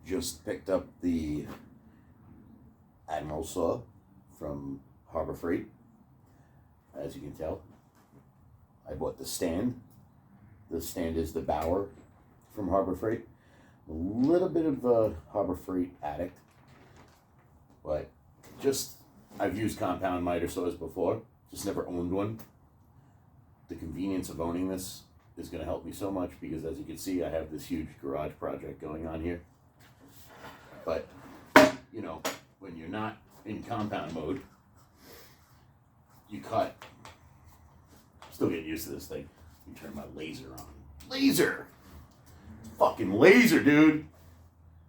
just picked up the Admiral saw from Harbor Freight. As you can tell, I bought the stand. The stand is the Bauer from Harbor Freight. A little bit of a Harbor Freight addict, but I've used compound miter saws before, just never owned one. The convenience of owning this is going to help me so much because, as you can see, I have this huge garage project going on here. But, you know, when you're not in compound mode, you cut. Still getting used to this thing. Let me turn my laser on. Laser! Fucking laser, dude!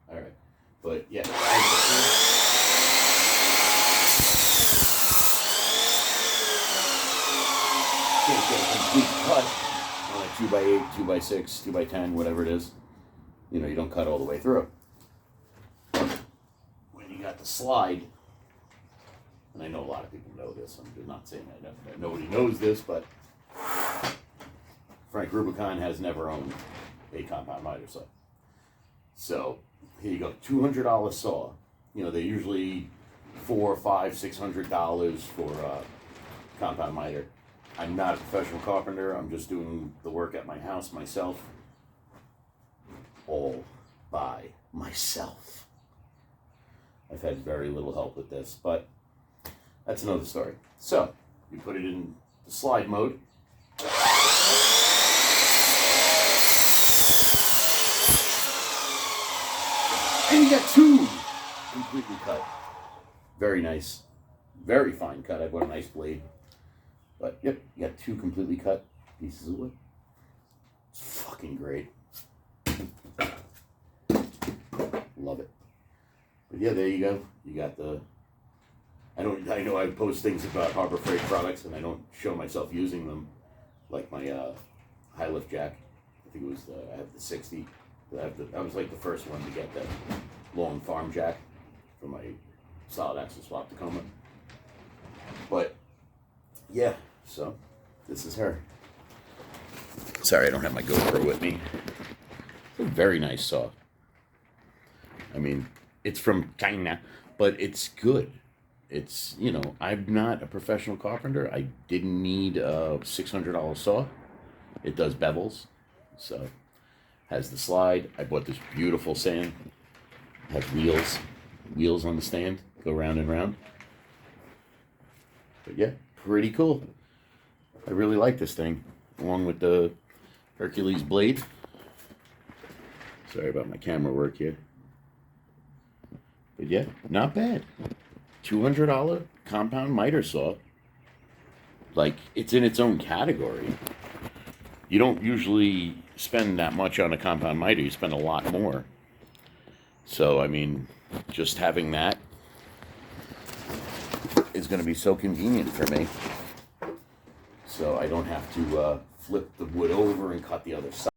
Alright. But, yeah. Can't get a complete cut on a 2x8, 2x6, 2x10, whatever it is. You know, you don't cut all the way through. When you got the slide, and I know a lot of people know this, I'm not saying that nobody knows this, but Frank Rubicon has never owned a compound miter saw. So here you go, $200 saw. You know, they're usually $400, $500, $600 for compound miter. I'm not a professional carpenter. I'm just doing the work at my house myself, all by myself. I've had very little help with this, but that's another story. So you put it in the slide mode. And you got two completely cut. Very nice. Very fine cut. I bought a nice blade. But, yep, you got two completely cut pieces of wood. It's fucking great. Love it. But, yeah, there you go. You got the... I know I post things about Harbor Freight products, and I don't show myself using them. Like my high lift jack. I think it was I have the 60. I was like the first one to get that long farm jack for my solid axle swap Tacoma. But yeah, so this is her. Sorry, I don't have my GoPro with me. It's a very nice saw. I mean, it's from China, but it's good. It's, you know, I'm not a professional carpenter. I didn't need a $600 saw. It does bevels, so has the slide. I bought this beautiful stand. It has wheels on the stand, go round and round. But yeah, pretty cool. I really like this thing, along with the Hercules blade. Sorry about my camera work here. But yeah, not bad. $200 compound miter saw. Like, it's in its own category. You don't usually spend that much on a compound miter. You spend a lot more. So, I mean, just having that is going to be so convenient for me. So I don't have to flip the wood over and cut the other side.